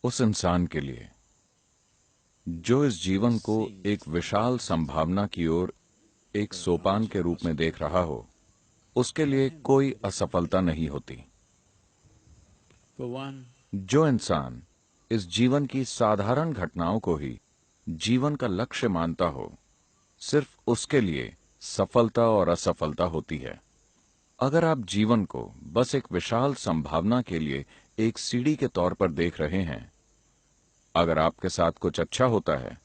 उस इंसान के लिए जो इस जीवन को एक विशाल संभावना की ओर एक सोपान के रूप में देख रहा हो, उसके लिए कोई असफलता नहीं होती। जो इंसान इस जीवन की साधारण घटनाओं को ही जीवन का लक्ष्य मानता हो, सिर्फ उसके लिए सफलता और असफलता होती है। अगर आप जीवन को बस एक विशाल संभावना के लिए एक सीढ़ी के तौर पर देख रहे हैं, अगर आपके साथ कुछ अच्छा होता है,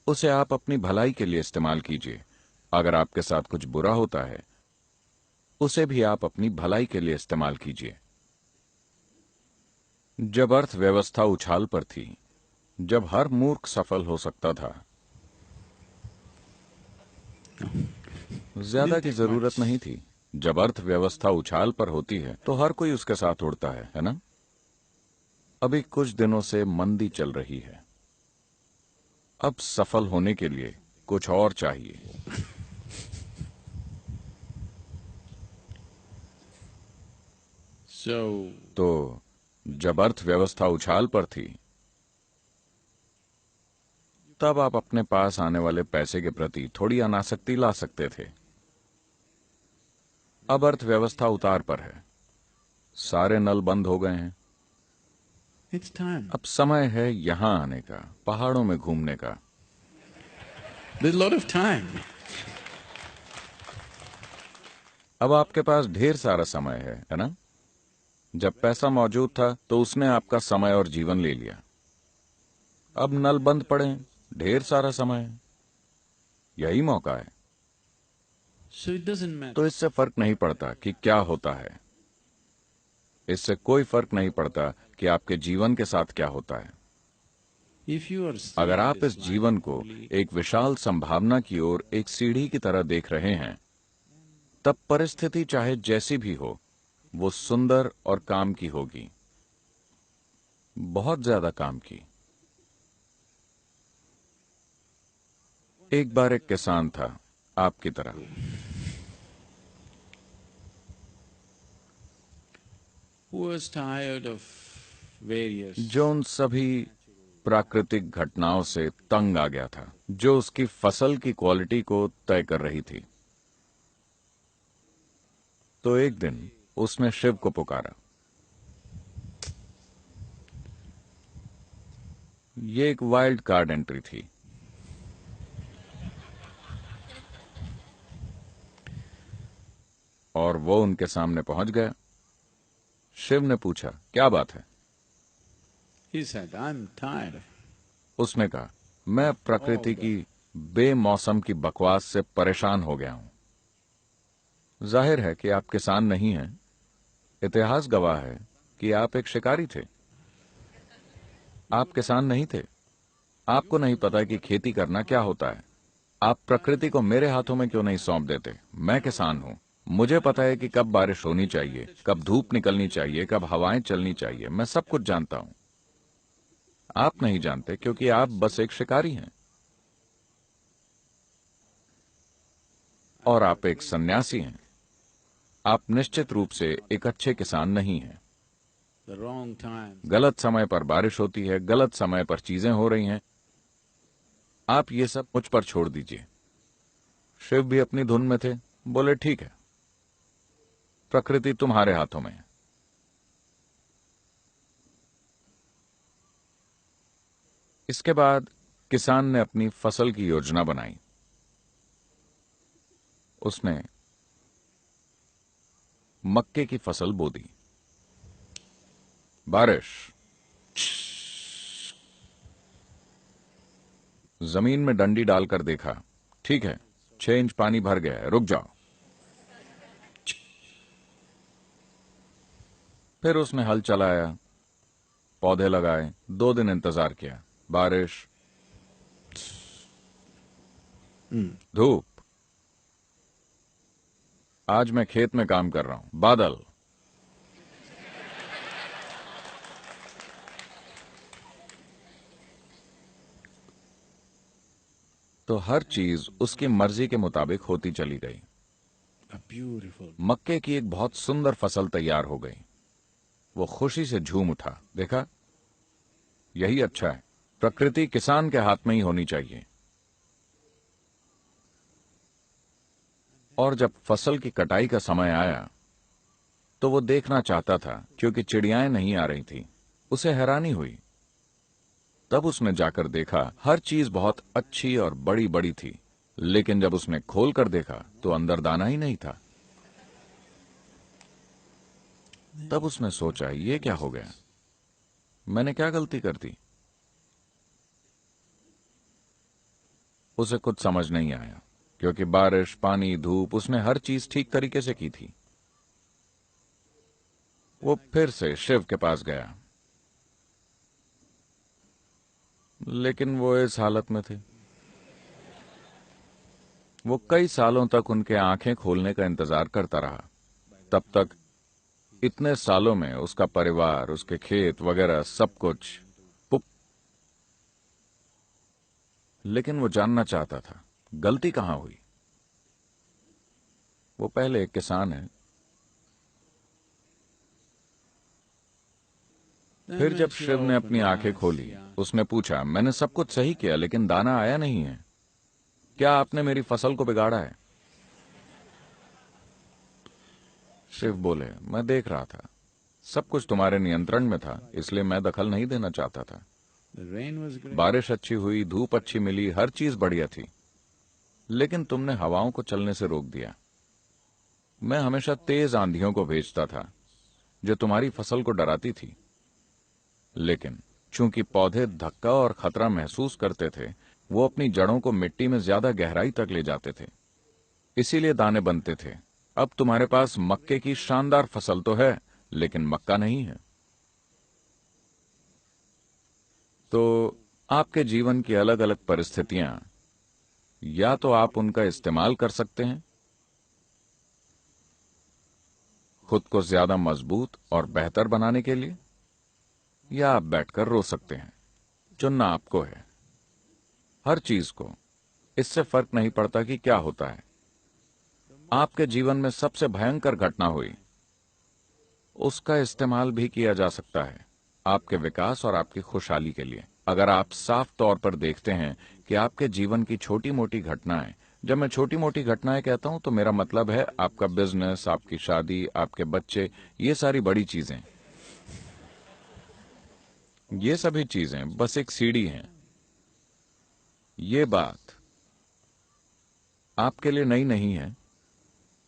उसे आप अपनी भलाई के लिए इस्तेमाल कीजिए। अगर आपके साथ कुछ बुरा होता है, उसे भी आप अपनी भलाई के लिए इस्तेमाल कीजिए। जब अर्थव्यवस्था उछाल पर थी, जब हर मूर्ख सफल हो सकता था, ज्यादा की जरूरत नहीं थी। जब अर्थव्यवस्था उछाल पर होती है तो हर कोई उसके साथ उड़ता है ना? अभी कुछ दिनों से मंदी चल रही है। अब सफल होने के लिए कुछ और चाहिए। तो जब अर्थव्यवस्था उछाल पर थी, तब आप अपने पास आने वाले पैसे के प्रति थोड़ी अनासक्ति ला सकते थे। अब अर्थव्यवस्था उतार पर है, सारे नल बंद हो गए हैं। अब समय है यहां आने का, पहाड़ों में घूमने का। There's a lot of time. अब आपके पास ढेर सारा समय है ना? जब पैसा मौजूद था तो उसने आपका समय और जीवन ले लिया। अब नल बंद पड़े हैं, ढेर सारा समय है, यही मौका है। So it doesn't matter. तो इससे फर्क नहीं पड़ता कि क्या होता है, इससे कोई फर्क नहीं पड़ता कि आपके जीवन के साथ क्या होता है। If you are अगर seeing आप this इस जीवन life को only, एक विशाल संभावना की ओर एक सीढ़ी की तरह देख रहे हैं, तब परिस्थिति चाहे जैसी भी हो, वो सुंदर और काम की होगी, बहुत ज्यादा काम की। एक बार एक किसान था, आपकी तरह, who was tired of various जो उन सभी प्राकृतिक घटनाओं से तंग आ गया था जो उसकी फसल की क्वालिटी को तय कर रही थी। तो एक दिन उसने शिव को पुकारा। ये एक वाइल्ड कार्ड एंट्री थी। और वो उनके सामने पहुंच गया। शिव ने पूछा, क्या बात है? He said, I'm tired. उसने कहा, मैं प्रकृति की बेमौसम की बकवास से परेशान हो गया हूं। जाहिर है कि आप किसान नहीं हैं। इतिहास गवाह है कि आप एक शिकारी थे। आप किसान नहीं थे। आपको नहीं पता कि खेती करना क्या होता है। आप प्रकृति को मेरे हाथों में क्यों नहीं सौंप देते? मैं किसान हूं, मुझे पता है कि कब बारिश होनी चाहिए, कब धूप निकलनी चाहिए, कब हवाएं चलनी चाहिए। मैं सब कुछ जानता हूं। आप नहीं जानते क्योंकि आप बस एक शिकारी हैं। और आप एक सन्यासी हैं। आप निश्चित रूप से एक अच्छे किसान नहीं हैं। The wrong time. गलत समय पर बारिश होती है, गलत समय पर चीजें हो रही हैं। आप ये सब मुझ पर छोड़ दीजिए। शिव भी अपनी धुन में थे। बोले, ठीक है, प्रकृति तुम्हारे हाथों में है। इसके बाद किसान ने अपनी फसल की योजना बनाई। उसने मक्के की फसल बो दी। बारिश, जमीन में डंडी डालकर देखा, ठीक है, 6 इंच पानी भर गया है, रुक जाओ। फिर उसने हल चलाया, पौधे लगाए, 2 दिन इंतजार किया, बारिश, धूप। आज मैं खेत में काम कर रहा हूं, बादल। तो हर चीज उसकी मर्जी के मुताबिक होती चली गई। A beautiful. मक्के की एक बहुत सुंदर फसल तैयार हो गई। वो खुशी से झूम उठा। देखा, यही अच्छा है। प्रकृति किसान के हाथ में ही होनी चाहिए। और जब फसल की कटाई का समय आया तो वो देखना चाहता था, क्योंकि चिड़ियाएं नहीं आ रही थी। उसे हैरानी हुई। तब उसने जाकर देखा, हर चीज बहुत अच्छी और बड़ी बड़ी थी, लेकिन जब उसने खोल कर देखा तो अंदर दाना ही नहीं था। तब उसने सोचा, ये क्या हो गया, मैंने क्या गलती कर दी। उसे कुछ समझ नहीं आया, क्योंकि बारिश, पानी, धूप, उसने हर चीज ठीक तरीके से की थी। वो फिर से शिव के पास गया, लेकिन वो इस हालत में थे। वो कई सालों तक उनके आंखें खोलने का इंतजार करता रहा। तब तक इतने सालों में उसका परिवार, उसके खेत वगैरह सब कुछ पुप। लेकिन वो जानना चाहता था, गलती कहां हुई। वो पहले एक किसान है। फिर Then when जब Shiva शिव ने opened अपनी his आंखें eyes, खोली, he asked, उसने पूछा, मैंने सब कुछ सही किया, लेकिन दाना आया नहीं है। क्या आपने मेरी फसल को बिगाड़ा है? शिव बोले, मैं देख रहा था, सब कुछ तुम्हारे नियंत्रण में था, इसलिए मैं दखल नहीं देना चाहता था। the rain was great. बारिश अच्छी हुई, धूप अच्छी मिली, हर चीज बढ़िया थी, लेकिन तुमने हवाओं को चलने से रोक दिया। मैं हमेशा तेज आंधियों को भेजता था, जो तुम्हारी फसल को डराती थी, लेकिन चूंकि पौधे धक्का और खतरा महसूस करते थे, वो अपनी जड़ों को मिट्टी में ज्यादा गहराई तक ले जाते थे, इसीलिए दाने बनते थे। अब तुम्हारे पास मक्के की शानदार फसल तो है, लेकिन मक्का नहीं है। तो आपके जीवन की अलग अलग परिस्थितियां, या तो आप उनका इस्तेमाल कर सकते हैं खुद को ज्यादा मजबूत और बेहतर बनाने के लिए, या आप बैठकर रो सकते हैं। चुनना आपको है। हर चीज को, इससे फर्क नहीं पड़ता कि क्या होता है। आपके जीवन में सबसे भयंकर घटना हुई, उसका इस्तेमाल भी किया जा सकता है आपके विकास और आपकी खुशहाली के लिए। अगर आप साफ तौर पर देखते हैं कि आपके जीवन की छोटी मोटी घटनाएं, जब मैं छोटी मोटी घटनाएं कहता हूं तो मेरा मतलब है आपका बिजनेस, आपकी शादी, आपके बच्चे, ये सारी बड़ी चीजें, ये सभी चीजें बस एक सीढ़ी हैं। ये बात आपके लिए नई नहीं है,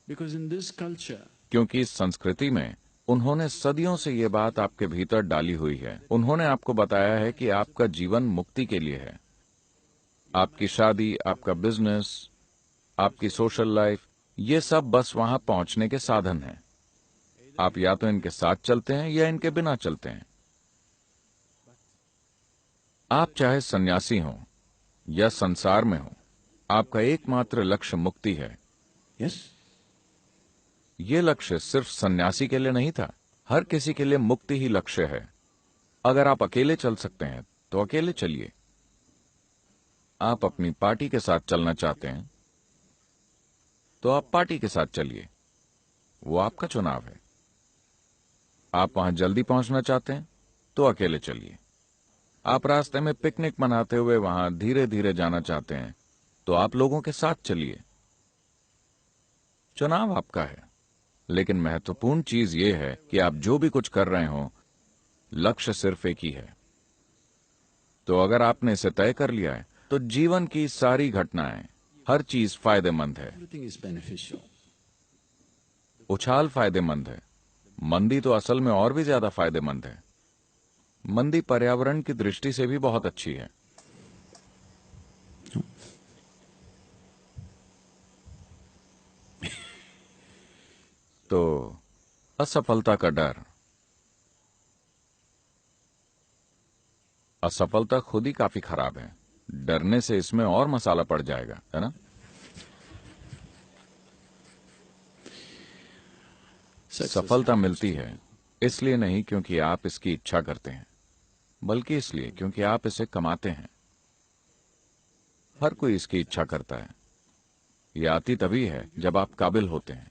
Because in this culture, क्योंकि इस संस्कृति में उन्होंने सदियों से ये बात आपके भीतर डाली हुई है। उन्होंने आपको बताया है कि आपका जीवन मुक्ति के लिए है। आपकी शादी, आपका बिजनेस, आपकी सोशल लाइफ, ये सब बस वहां पहुंचने के साधन हैं। आप या तो इनके साथ चलते हैं या इनके बिना चलते हैं। आप चाहे सन्यासी हों या संसार में हों, आपका एकमात्र लक्ष्य मुक्ति है। yes, ये लक्ष्य सिर्फ सन्यासी के लिए नहीं था, हर किसी के लिए मुक्ति ही लक्ष्य है। अगर आप अकेले चल सकते हैं तो अकेले चलिए। आप अपनी पार्टी के साथ चलना चाहते हैं तो आप पार्टी के साथ चलिए, वो आपका चुनाव है। आप वहां जल्दी पहुंचना चाहते हैं तो अकेले चलिए। आप रास्ते में पिकनिक मनाते हुए वहां धीरे धीरे जाना चाहते हैं तो आप लोगों के साथ चलिए। चुनाव आपका है, लेकिन महत्वपूर्ण चीज यह है कि आप जो भी कुछ कर रहे हो, लक्ष्य सिर्फ एक ही है। तो अगर आपने इसे तय कर लिया है तो जीवन की सारी घटनाएं, हर चीज फायदेमंद है। everything is beneficial. उछाल फायदेमंद है, मंदी तो असल में और भी ज्यादा फायदेमंद है। मंदी पर्यावरण की दृष्टि से भी बहुत अच्छी है। तो असफलता का डर, असफलता खुद ही काफी खराब है। डरने से इसमें और मसाला पड़ जाएगा, है ना? सफलता मिलती है इसलिए नहीं क्योंकि आप इसकी इच्छा करते हैं, बल्कि इसलिए क्योंकि आप इसे कमाते हैं। हर कोई इसकी इच्छा करता है। यह आती तभी है जब आप काबिल होते हैं।